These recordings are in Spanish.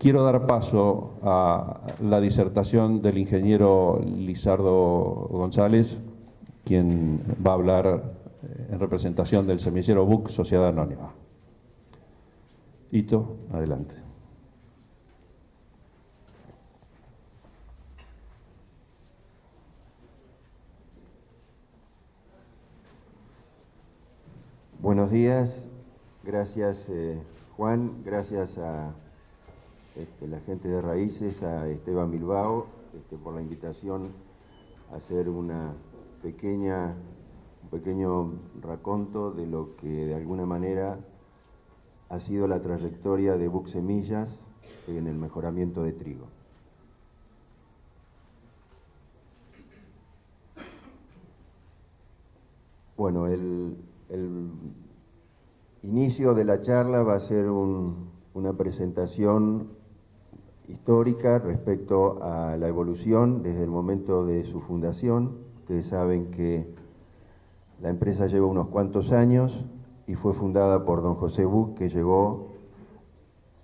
Quiero dar paso a la disertación del ingeniero Lizardo González, quien va a hablar en representación del semillero BUC Sociedad Anónima. Hito, adelante. Buenos días, gracias Juan, gracias a la gente de Raíces, a Esteban Bilbao, por la invitación a hacer un pequeño raconto de lo que de alguna manera ha sido la trayectoria de BUC Semillas en el mejoramiento de trigo. Bueno, el inicio de la charla va a ser una presentación histórica respecto a la evolución desde el momento de su fundación. Ustedes saben que la empresa lleva unos cuantos años y fue fundada por don José Buc, que llegó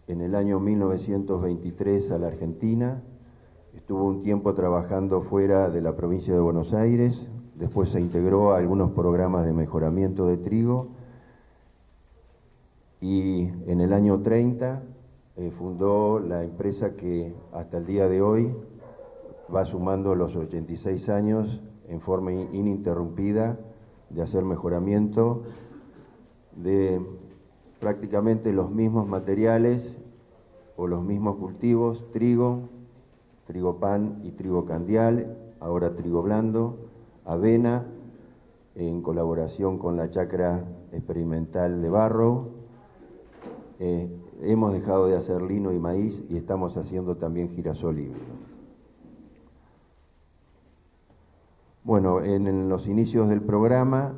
en el año 1923 a la Argentina. Estuvo un tiempo trabajando fuera de la provincia de Buenos Aires, después se integró a algunos programas de mejoramiento de trigo y en el año 30 fundó la empresa que hasta el día de hoy va sumando los 86 años en forma ininterrumpida de hacer mejoramiento de prácticamente los mismos materiales o los mismos cultivos: trigo pan y trigo candial, ahora trigo blando, avena, en colaboración con la chacra experimental de Barrow. Hemos dejado de hacer lino y maíz y estamos haciendo también girasol híbrido. Bueno, en los inicios del programa,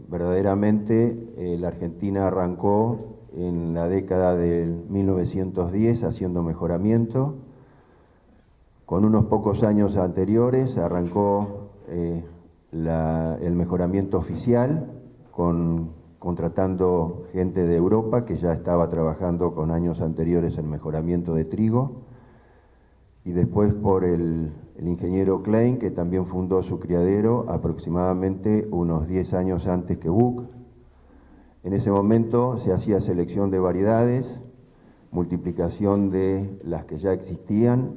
verdaderamente la Argentina arrancó en la década del 1910 haciendo mejoramiento. Con unos pocos años anteriores arrancó el mejoramiento oficial, contratando gente de Europa que ya estaba trabajando con años anteriores en mejoramiento de trigo, y después por el ingeniero Klein, que también fundó su criadero aproximadamente unos 10 años antes que Buc. En ese momento se hacía selección de variedades, multiplicación de las que ya existían,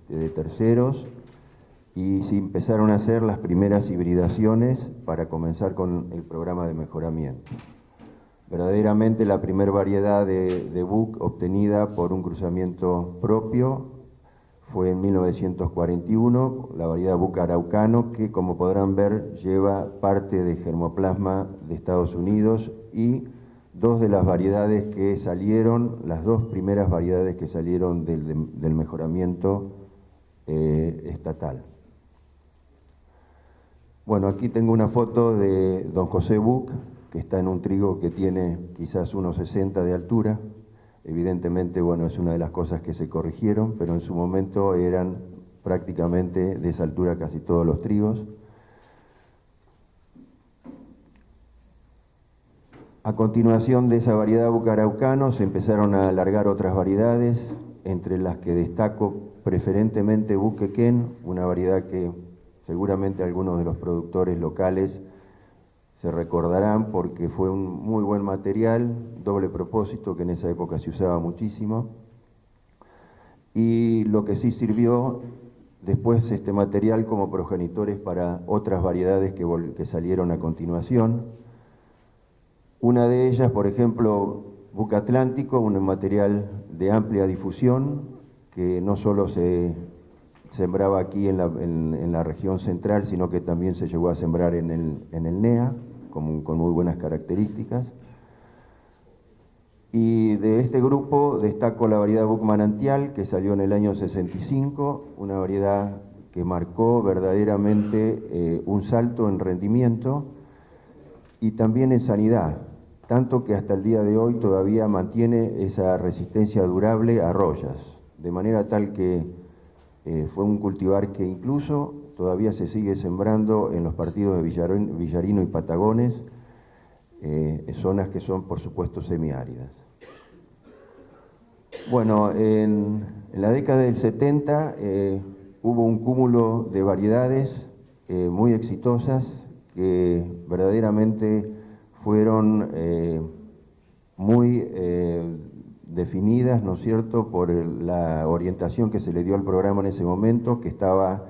de terceros, y se empezaron a hacer las primeras hibridaciones para comenzar con el programa de mejoramiento. Verdaderamente la primera variedad de Buc obtenida por un cruzamiento propio fue en 1941, la variedad Buc araucano, que como podrán ver lleva parte de germoplasma de Estados Unidos, y dos de las variedades que salieron, las dos primeras variedades que salieron del mejoramiento estatal. Bueno, aquí tengo una foto de don José Buc, que está en un trigo que tiene quizás unos 60 de altura. Evidentemente, bueno, es una de las cosas que se corrigieron, pero en su momento eran prácticamente de esa altura casi todos los trigos. A continuación de esa variedad Buc araucano se empezaron a alargar otras variedades, entre las que destaco preferentemente Buc Quequén, una variedad que seguramente algunos de los productores locales se recordarán porque fue un muy buen material, doble propósito, que en esa época se usaba muchísimo. Y lo que sí sirvió después este material como progenitores para otras variedades que salieron a continuación. Una de ellas, por ejemplo, Buc Atlántico, un material de amplia difusión que no solo se sembraba aquí en la región central, sino que también se llegó a sembrar en el NEA, con muy buenas características. Y de este grupo destaco la variedad Buc Manantial, que salió en el año 65, una variedad que marcó verdaderamente un salto en rendimiento y también en sanidad, tanto que hasta el día de hoy todavía mantiene esa resistencia durable a rollas, de manera tal que fue un cultivar que incluso todavía se sigue sembrando en los partidos de Villarino y Patagones, zonas que son por supuesto semiáridas. Bueno, en la década del 70 hubo un cúmulo de variedades muy exitosas que verdaderamente fueron muy definidas, ¿no es cierto?, por la orientación que se le dio al programa en ese momento, que estaba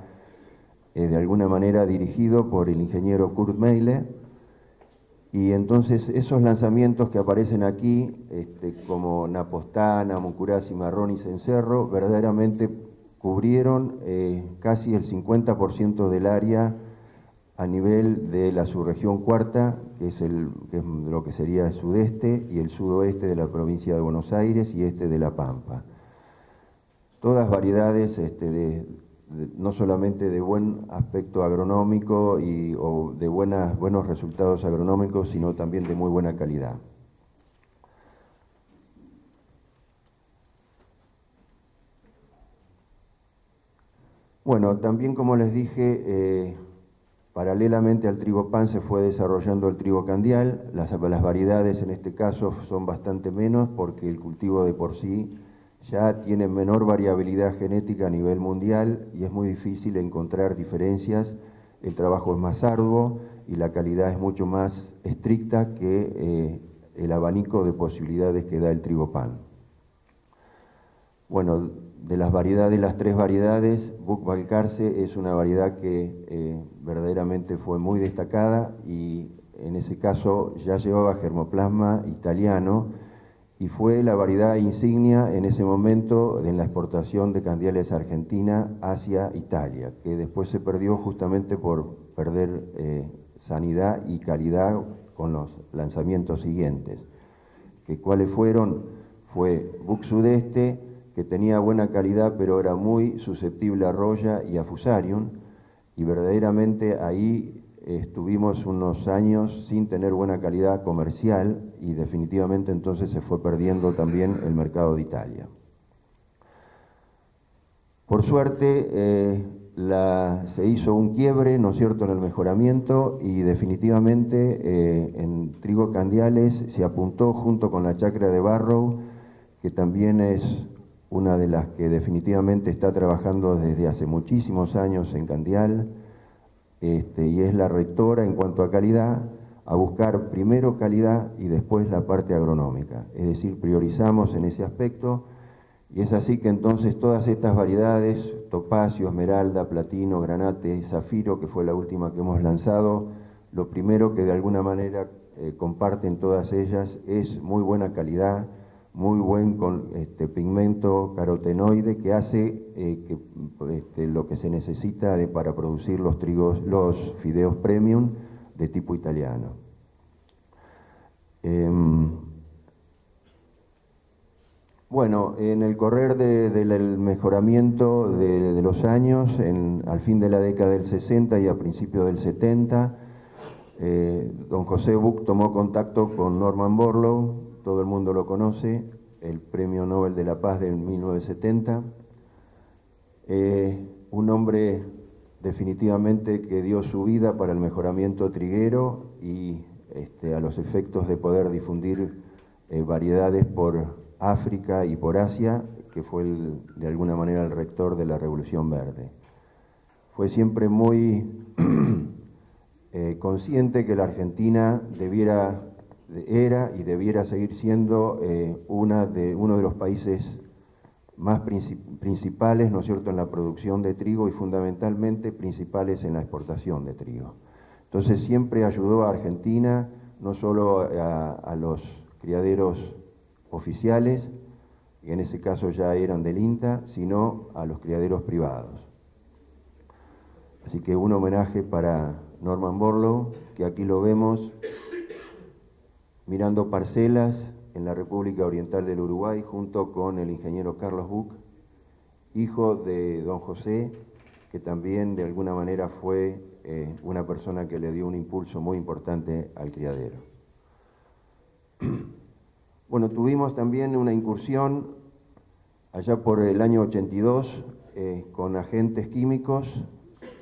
de alguna manera dirigido por el ingeniero Kurt Meile. Y entonces esos lanzamientos que aparecen aquí, como Napostana, Mucurás, Cimarrón y Cencerro, verdaderamente cubrieron casi el 50% del área a nivel de la subregión cuarta, que es lo que sería el sudeste y el sudoeste de la provincia de Buenos Aires y este de La Pampa. Todas variedades no solamente de buen aspecto agronómico o de buenos resultados agronómicos, sino también de muy buena calidad. Bueno, también como les dije, paralelamente al trigo pan se fue desarrollando el trigo candial. Las variedades en este caso son bastante menos porque el cultivo de por sí ya tiene menor variabilidad genética a nivel mundial y es muy difícil encontrar diferencias. El trabajo es más arduo y la calidad es mucho más estricta que el abanico de posibilidades que da el trigo pan. Bueno, de las tres variedades, Buc Balcarce es una variedad que verdaderamente fue muy destacada y en ese caso ya llevaba germoplasma italiano y fue la variedad insignia en ese momento en la exportación de candiales a Argentina hacia Italia, que después se perdió justamente por perder sanidad y calidad con los lanzamientos siguientes. ¿Cuáles fueron? Fue Buc Sudeste, que tenía buena calidad pero era muy susceptible a roya y a fusarium, y verdaderamente ahí estuvimos unos años sin tener buena calidad comercial y definitivamente entonces se fue perdiendo también el mercado de Italia. Por suerte se hizo un quiebre, ¿no es cierto?, en el mejoramiento y definitivamente en trigo candiales se apuntó junto con la chacra de Barrow, que también es una de las que definitivamente está trabajando desde hace muchísimos años en candial, y es la rectora en cuanto a calidad, a buscar primero calidad y después la parte agronómica. Es decir, priorizamos en ese aspecto y es así que entonces todas estas variedades, topacio, esmeralda, platino, granate, zafiro, que fue la última que hemos lanzado, lo primero que de alguna manera comparten todas ellas es muy buena calidad, muy buen pigmento carotenoide que hace lo que se necesita para producir los fideos premium de tipo italiano. Bueno, en el correr del mejoramiento de los años, al fin de la década del 60 y a principios del 70, don José Buc tomó contacto con Norman Borlaug, todo el mundo lo conoce, el Premio Nobel de la Paz del 1970, un hombre definitivamente que dio su vida para el mejoramiento triguero y a los efectos de poder difundir variedades por África y por Asia, que fue de alguna manera el rector de la Revolución Verde. Fue siempre muy consciente que la Argentina era y debiera seguir siendo uno de los países más principales, ¿no es cierto?, en la producción de trigo y fundamentalmente principales en la exportación de trigo. Entonces siempre ayudó a Argentina, no solo a los criaderos oficiales, que en ese caso ya eran del INTA, sino a los criaderos privados. Así que un homenaje para Norman Borlaug, que aquí lo vemos mirando parcelas en la República Oriental del Uruguay, junto con el ingeniero Carlos Buc, hijo de don José, que también de alguna manera fue una persona que le dio un impulso muy importante al criadero. Bueno, tuvimos también una incursión allá por el año 82 con agentes químicos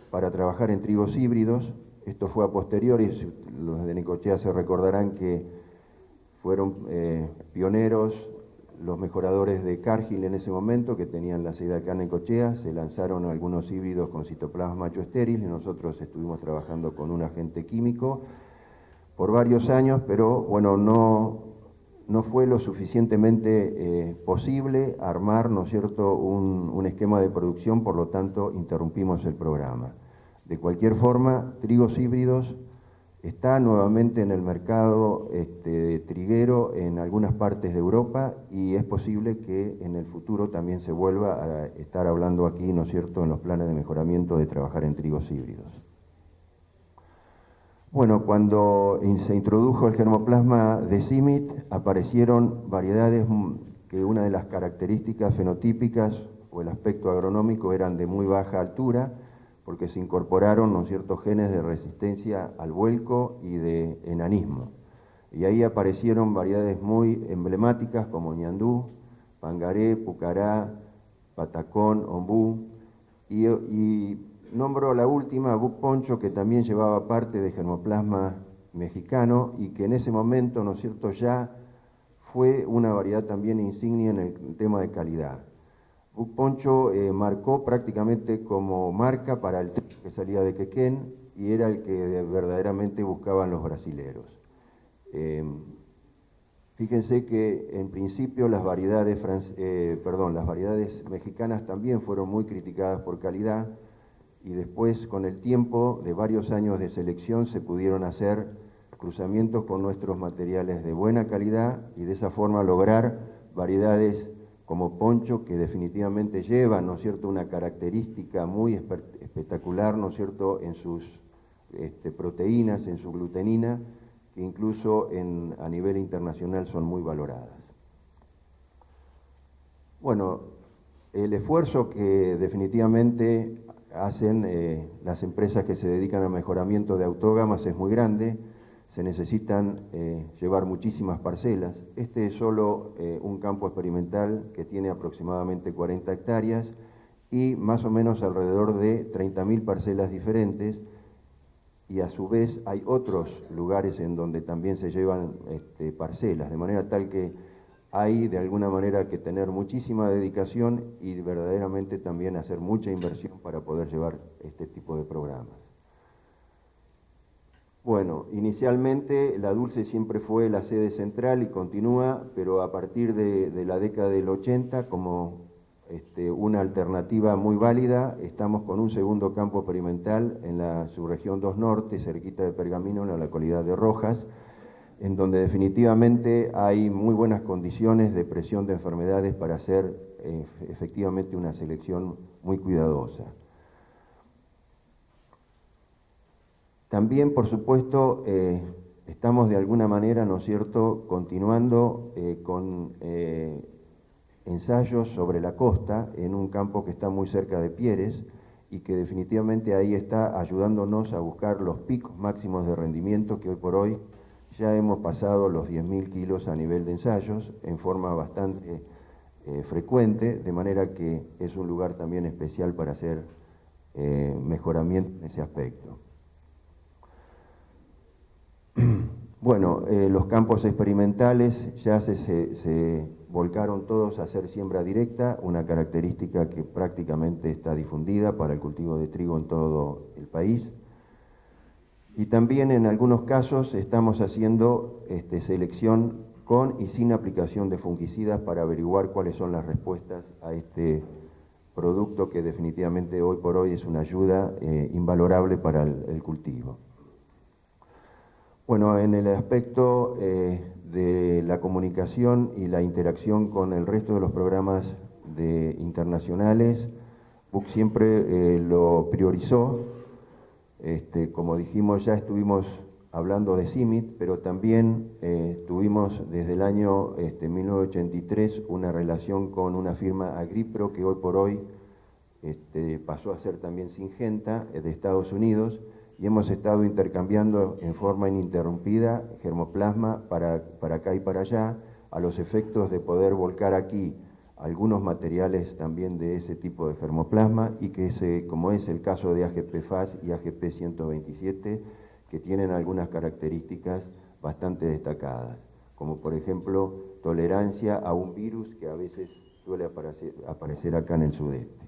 para trabajar en trigos híbridos. Esto fue a posteriori, los de Necochea se recordarán que fueron pioneros los mejoradores de Cargill en ese momento, que tenían la sede acá en Necochea, se lanzaron algunos híbridos con citoplasma macho estéril y nosotros estuvimos trabajando con un agente químico por varios años, pero bueno, no fue lo suficientemente posible armar, ¿no es cierto?, un esquema de producción, por lo tanto interrumpimos el programa. De cualquier forma, trigos híbridos está nuevamente en el mercado triguero en algunas partes de Europa y es posible que en el futuro también se vuelva a estar hablando aquí, ¿no es cierto?, en los planes de mejoramiento de trabajar en trigos híbridos. Bueno, cuando se introdujo el germoplasma de CIMMYT, aparecieron variedades que una de las características fenotípicas o el aspecto agronómico eran de muy baja altura, porque se incorporaron, ¿no es cierto?, genes de resistencia al vuelco y de enanismo. Y ahí aparecieron variedades muy emblemáticas como ñandú, pangaré, pucará, patacón, ombú, y nombro la última, buc poncho, que también llevaba parte de germoplasma mexicano y que en ese momento, ¿no es cierto?, ya fue una variedad también insignia en el tema de calidad. Buc poncho marcó prácticamente como marca para el trigo que salía de Quequén y era el que verdaderamente buscaban los brasileros. Fíjense que en principio las variedades mexicanas también fueron muy criticadas por calidad y después, con el tiempo de varios años de selección, se pudieron hacer cruzamientos con nuestros materiales de buena calidad y de esa forma lograr variedades como poncho, que definitivamente llevan, ¿no es cierto?, una característica muy espectacular, ¿no es cierto?, en sus proteínas, en su glutenina, que incluso a nivel internacional son muy valoradas. Bueno, el esfuerzo que definitivamente hacen las empresas que se dedican al mejoramiento de autógamas es muy grande. Se necesitan llevar muchísimas parcelas. Este es solo un campo experimental que tiene aproximadamente 40 hectáreas y más o menos alrededor de 30.000 parcelas diferentes, y a su vez hay otros lugares en donde también se llevan parcelas, de manera tal que hay de alguna manera que tener muchísima dedicación y verdaderamente también hacer mucha inversión para poder llevar este tipo de programas. Bueno, inicialmente la Dulce siempre fue la sede central y continúa, pero a partir de la década del 80, como una alternativa muy válida, estamos con un segundo campo experimental en la subregión 2 Norte, cerquita de Pergamino, en la localidad de Rojas, en donde definitivamente hay muy buenas condiciones de presión de enfermedades para hacer efectivamente una selección muy cuidadosa. También, por supuesto, estamos de alguna manera, ¿no es cierto?, continuando con ensayos sobre la costa en un campo que está muy cerca de Pieres y que definitivamente ahí está ayudándonos a buscar los picos máximos de rendimiento que hoy por hoy ya hemos pasado los 10.000 kilos a nivel de ensayos en forma bastante frecuente, de manera que es un lugar también especial para hacer mejoramiento en ese aspecto. Bueno, los campos experimentales ya se volcaron todos a hacer siembra directa, una característica que prácticamente está difundida para el cultivo de trigo en todo el país. Y también en algunos casos estamos haciendo selección con y sin aplicación de fungicidas para averiguar cuáles son las respuestas a este producto que definitivamente hoy por hoy es una ayuda invalorable para el cultivo. Bueno, en el aspecto de la comunicación y la interacción con el resto de los programas internacionales, BUC siempre lo priorizó. Como dijimos, ya estuvimos hablando de CIMMYT, pero también tuvimos desde el año 1983 una relación con una firma Agripro que hoy por hoy pasó a ser también Syngenta de Estados Unidos, y hemos estado intercambiando en forma ininterrumpida germoplasma para acá y para allá, a los efectos de poder volcar aquí algunos materiales también de ese tipo de germoplasma y que como es el caso de AGP-FAS y AGP-127, que tienen algunas características bastante destacadas. como por ejemplo tolerancia a un virus que a veces suele aparecer acá en el sudeste.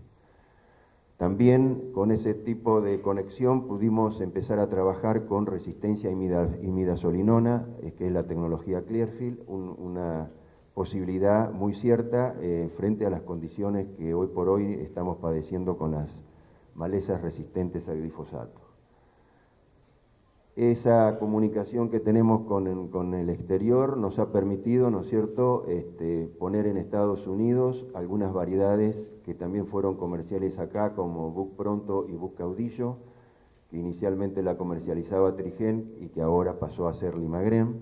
También con ese tipo de conexión pudimos empezar a trabajar con resistencia a imidazolinona, que es la tecnología Clearfield, una posibilidad muy cierta frente a las condiciones que hoy por hoy estamos padeciendo con las malezas resistentes al glifosato. Esa comunicación que tenemos con el exterior nos ha permitido, ¿no es cierto?, poner en Estados Unidos algunas variedades que también fueron comerciales acá, como Buck Pronto y Buck Caudillo, que inicialmente la comercializaba Trigen y que ahora pasó a ser Limagrén.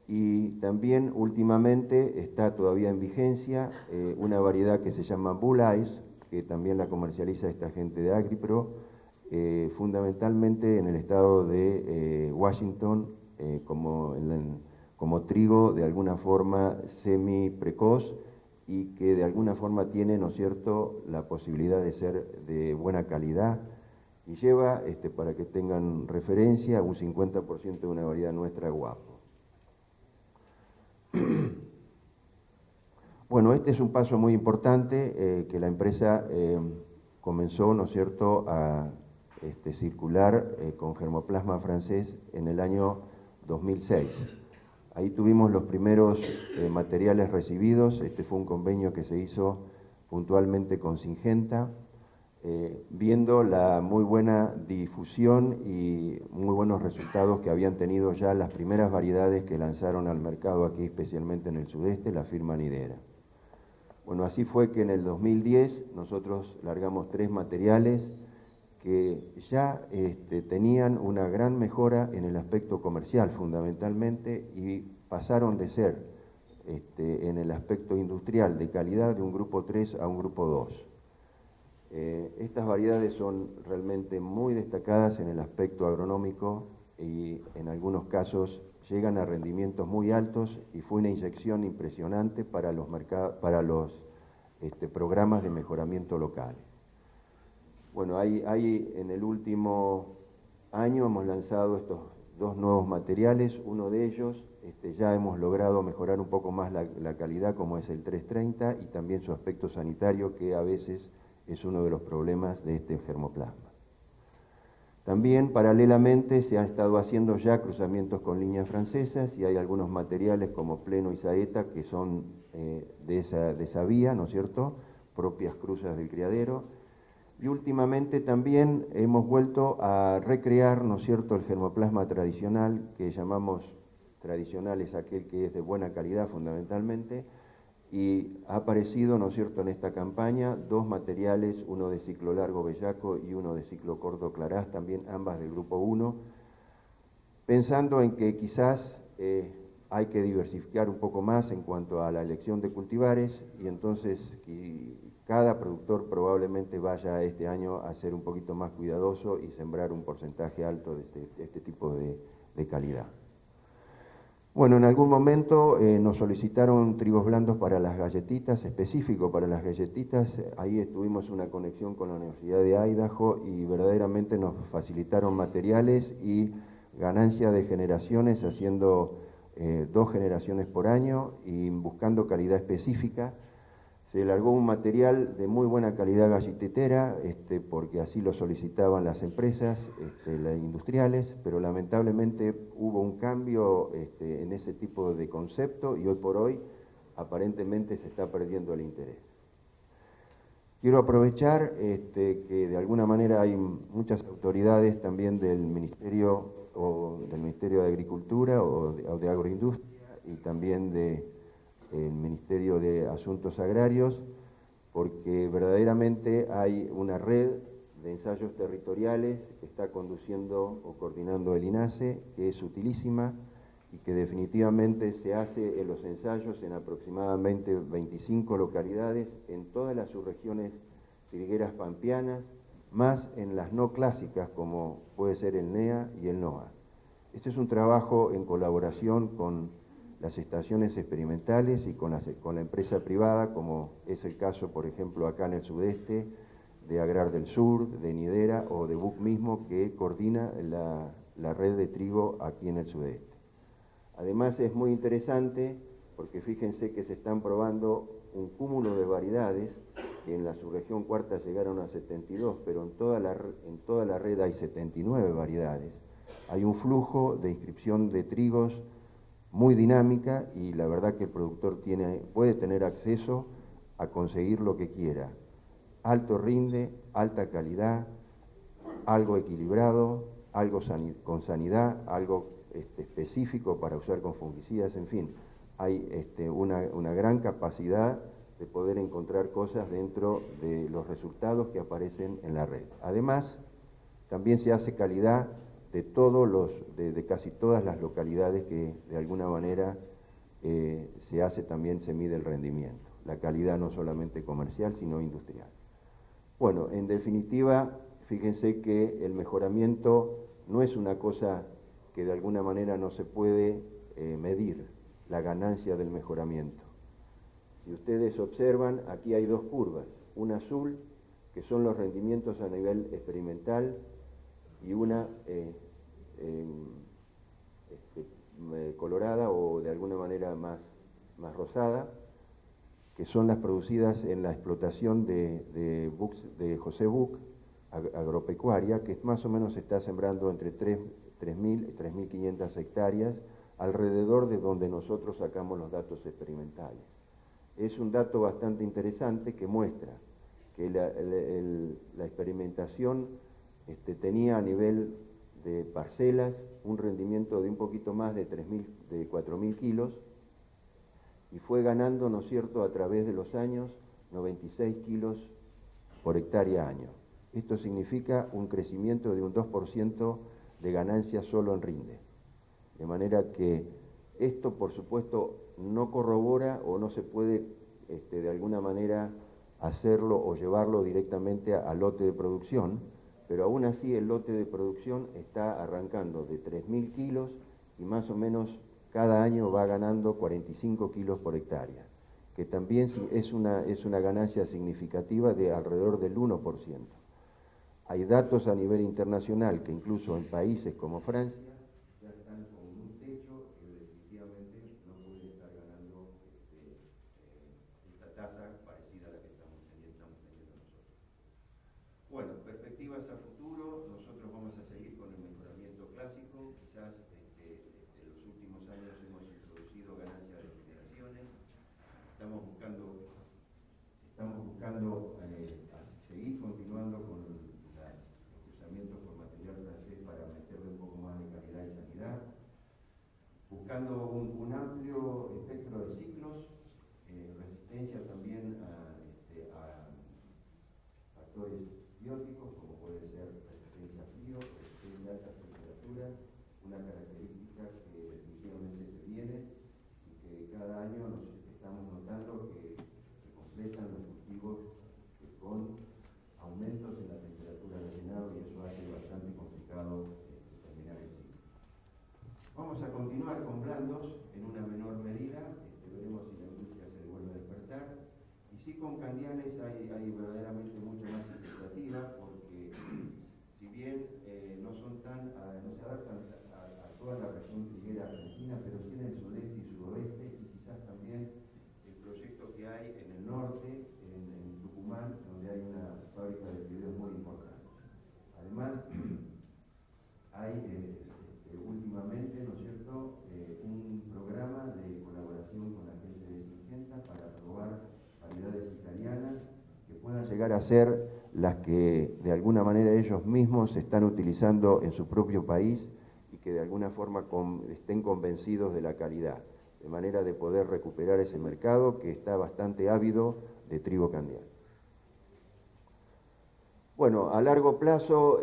Y también últimamente está todavía en vigencia una variedad que se llama Bull Eyes, que también la comercializa esta gente de Agripro, fundamentalmente en el estado de Washington, como trigo de alguna forma semi-precoz y que de alguna forma tiene, ¿no es cierto?, la posibilidad de ser de buena calidad y lleva, para que tengan referencia, un 50% de una variedad nuestra guapo. Bueno, este es un paso muy importante que la empresa comenzó, ¿no es cierto?, a circular con germoplasma francés en el año 2006. Ahí tuvimos los primeros materiales recibidos. Este fue un convenio que se hizo puntualmente con Syngenta, viendo la muy buena difusión y muy buenos resultados que habían tenido ya las primeras variedades que lanzaron al mercado aquí, especialmente en el sudeste, la firma Nidera. Bueno, así fue que en el 2010 nosotros largamos 3 materiales que ya tenían una gran mejora en el aspecto comercial fundamentalmente y pasaron de ser en el aspecto industrial de calidad de un grupo 3 a un grupo 2. Estas variedades son realmente muy destacadas en el aspecto agronómico y en algunos casos llegan a rendimientos muy altos y fue una inyección impresionante para los programas de mejoramiento locales. Bueno, ahí en el último año hemos lanzado estos 2 nuevos materiales. Uno de ellos ya hemos logrado mejorar un poco más la calidad, como es el 330, y también su aspecto sanitario, que a veces es uno de los problemas de este germoplasma. También, paralelamente, se han estado haciendo ya cruzamientos con líneas francesas y hay algunos materiales como Pleno y Saeta que son de esa vía, ¿no es cierto?, propias cruzas del criadero. Y últimamente también hemos vuelto a recrear, ¿no es cierto?, el germoplasma tradicional, que llamamos tradicional es aquel que es de buena calidad fundamentalmente, y ha aparecido, ¿no es cierto?, en esta campaña 2 materiales, uno de ciclo largo bellaco y uno de ciclo corto clarás, también ambas del grupo 1, pensando en que quizás hay que diversificar un poco más en cuanto a la elección de cultivares y entonces cada productor probablemente vaya este año a ser un poquito más cuidadoso y sembrar un porcentaje alto de este tipo de calidad. Bueno, en algún momento nos solicitaron trigos blandos para las galletitas, específico para las galletitas. Ahí tuvimos una conexión con la Universidad de Idaho y verdaderamente nos facilitaron materiales y ganancia de generaciones, haciendo 2 generaciones por año y buscando calidad específica. Se largó un material de muy buena calidad galletetera, porque así lo solicitaban las empresas las industriales, pero lamentablemente hubo un cambio en ese tipo de concepto y hoy por hoy aparentemente se está perdiendo el interés. Quiero aprovechar que de alguna manera hay muchas autoridades también del Ministerio de Agricultura o de Agroindustria y también del Ministerio de Asuntos Agrarios, porque verdaderamente hay una red de ensayos territoriales que está conduciendo o coordinando el INASE, que es utilísima y que definitivamente se hace en los ensayos en aproximadamente 25 localidades en todas las subregiones trigueras pampeanas, más en las no clásicas como puede ser el NEA y el NOA. Este es un trabajo en colaboración con las estaciones experimentales y con la empresa privada, como es el caso, por ejemplo, acá en el sudeste, de Agrar del Sur, de Nidera o de Buck mismo, que coordina la red de trigo aquí en el sudeste. Además es muy interesante porque fíjense que se están probando un cúmulo de variedades, que en la subregión cuarta llegaron a 72, pero en toda la red hay 79 variedades. Hay un flujo de inscripción de trigos muy dinámica y la verdad que el productor puede tener acceso a conseguir lo que quiera. Alto rinde, alta calidad, algo equilibrado, algo con sanidad, algo específico para usar con fungicidas, en fin. Hay una gran capacidad de poder encontrar cosas dentro de los resultados que aparecen en la red. Además, también se hace calidad de casi todas las localidades que de alguna manera se mide el rendimiento. La calidad no solamente comercial, sino industrial. Bueno, en definitiva, fíjense que el mejoramiento no es una cosa que de alguna manera no se puede medir, la ganancia del mejoramiento. Si ustedes observan, aquí hay dos curvas, una azul, que son los rendimientos a nivel experimental, y una colorada o de alguna manera más rosada, que son las producidas en la explotación de José Buch, agropecuaria, que más o menos se está sembrando entre 3.000 y 3.500 hectáreas, alrededor de donde nosotros sacamos los datos experimentales. Es un dato bastante interesante que muestra que la experimentación tenía a nivel de parcelas un rendimiento de un poquito más de 4.000 kilos y fue ganando, ¿no es cierto?, a través de los años 96 kilos por hectárea año. Esto significa un crecimiento de un 2% de ganancia solo en rinde. De manera que esto, por supuesto, no corrobora o no se puede de alguna manera hacerlo o llevarlo directamente al lote de producción, pero aún así el lote de producción está arrancando de 3.000 kilos y más o menos cada año va ganando 45 kilos por hectárea, que también es una ganancia significativa de alrededor del 1%. Hay datos a nivel internacional que incluso en países como Francia ya están con un techo que definitivamente no pueden estar ganando esta tasa parecida a la que estamos teniendo nosotros. Bueno, perspectivas a futuro, nosotros vamos a seguir con el mejoramiento clásico, quizás en los últimos años hemos introducido ganancias de generaciones, estamos buscando seguir continuando con los cruzamientos por material francés para meterle un poco más de calidad y sanidad, buscando un amplio espectro de ciclos, resistencia también a factores bióticos, como puede ser resistencia a frío, resistencia a altas temperaturas, una característica que definitivamente se viene y que cada año nos estamos notando que se completan los cultivos con aumentos en la temperatura de llenado y eso hace bastante complicado terminar el ciclo. Vamos a continuar con blandos en una menor medida, veremos si la industria se vuelve a despertar. Y sí, con candiales hay verdaderamente mucha más expectativa, porque si bien no se adaptan a toda la región triguera argentina, pero sí en el sudeste y sudoeste, y quizás también el proyecto que hay en el norte, en Tucumán, donde hay una fábrica de fideos muy importante. Además, hay últimamente, ¿no es cierto?, un programa de colaboración con la gente de Syngenta para probar variedades italianas que puedan llegar a ser las que de alguna manera ellos mismos están utilizando en su propio país y que de alguna forma estén convencidos de la calidad, de manera de poder recuperar ese mercado que está bastante ávido de trigo candial. Bueno, a largo plazo,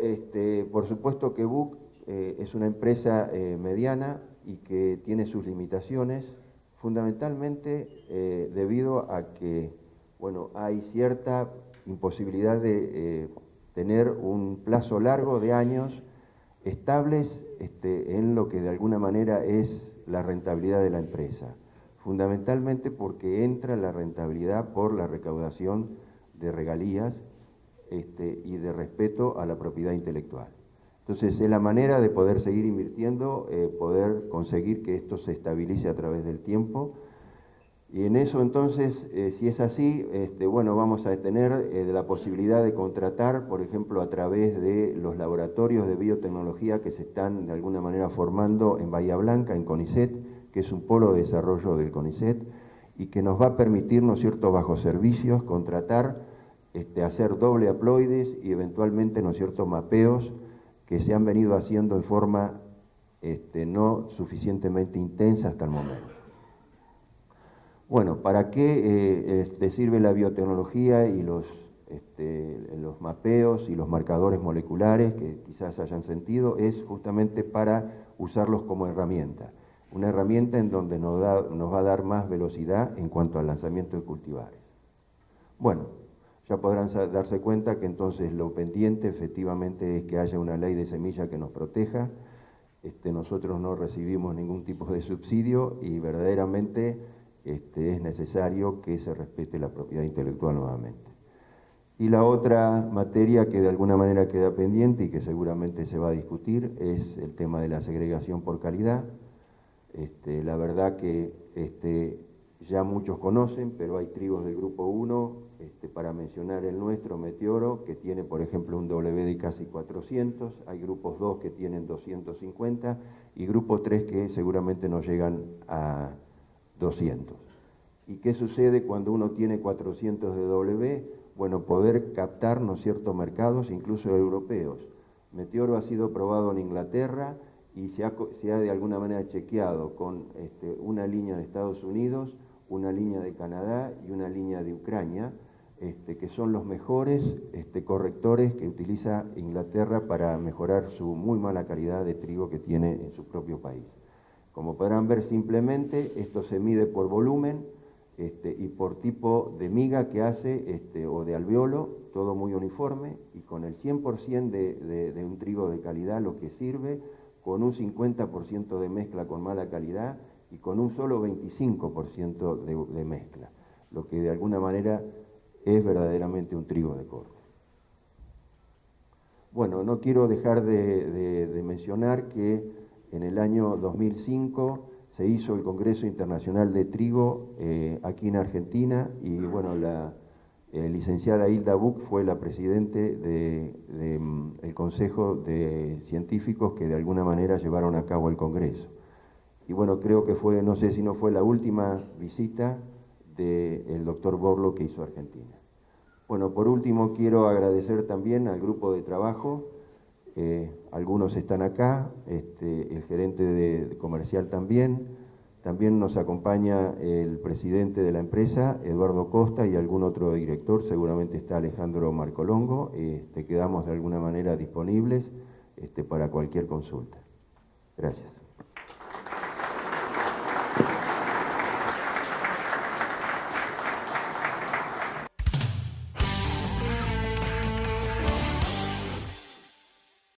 por supuesto que Buch es una empresa mediana y que tiene sus limitaciones, fundamentalmente debido a que, bueno, hay cierta imposibilidad de tener un plazo largo de años estables en lo que de alguna manera es la rentabilidad de la empresa, fundamentalmente porque entra la rentabilidad por la recaudación de regalías y de respeto a la propiedad intelectual. Entonces, es la manera de poder seguir invirtiendo, poder conseguir que esto se estabilice a través del tiempo. Y en eso, entonces, si es así, bueno, vamos a tener la posibilidad de contratar, por ejemplo, a través de los laboratorios de biotecnología que se están de alguna manera formando en Bahía Blanca, en CONICET, que es un polo de desarrollo del CONICET, y que nos va a permitir, ¿no es cierto?, bajo servicios, contratar, hacer doble haploides y eventualmente, ¿no es cierto?, mapeos que se han venido haciendo en forma no suficientemente intensa hasta el momento. Bueno, ¿para qué sirve la biotecnología y los mapeos y los marcadores moleculares que quizás hayan sentido? Es justamente para usarlos como herramienta. Una herramienta en donde nos va a dar más velocidad en cuanto al lanzamiento de cultivares. Bueno, ya podrán darse cuenta que entonces lo pendiente efectivamente es que haya una ley de semilla que nos proteja. Nosotros no recibimos ningún tipo de subsidio y verdaderamente es necesario que se respete la propiedad intelectual nuevamente. Y la otra materia que de alguna manera queda pendiente y que seguramente se va a discutir es el tema de la segregación por calidad. La verdad que ya muchos conocen, pero hay trigos del grupo 1, para mencionar el nuestro, Meteoro, que tiene, por ejemplo, un W de casi 400, hay grupos 2 que tienen 250 y grupo 3 que seguramente no llegan a 200. ¿Y qué sucede cuando uno tiene 400 de W? Bueno, poder captar, ¿no es cierto?, mercados, incluso europeos. Meteoro ha sido probado en Inglaterra y se ha de alguna manera chequeado con una línea de Estados Unidos, una línea de Canadá y una línea de Ucrania, que son los mejores correctores que utiliza Inglaterra para mejorar su muy mala calidad de trigo que tiene en su propio país. Como podrán ver, simplemente esto se mide por volumen y por tipo de miga que hace o de alveolo, todo muy uniforme, y con el 100% de un trigo de calidad lo que sirve, con un 50% de mezcla con mala calidad y con un solo 25% de mezcla, lo que de alguna manera es verdaderamente un trigo de corte. Bueno, no quiero dejar de mencionar que en el año 2005 se hizo el Congreso Internacional de Trigo aquí en Argentina y bueno, la licenciada Hilda Buck fue la presidente del Consejo de Científicos que de alguna manera llevaron a cabo el Congreso. Y bueno, creo que fue, no sé si no fue la última visita del doctor Borlo que hizo a Argentina. Bueno, por último quiero agradecer también al grupo de trabajo, algunos están acá, el gerente de comercial también nos acompaña el presidente de la empresa, Eduardo Costa, y algún otro director, seguramente está Alejandro Marcolongo, quedamos de alguna manera disponibles para cualquier consulta. Gracias.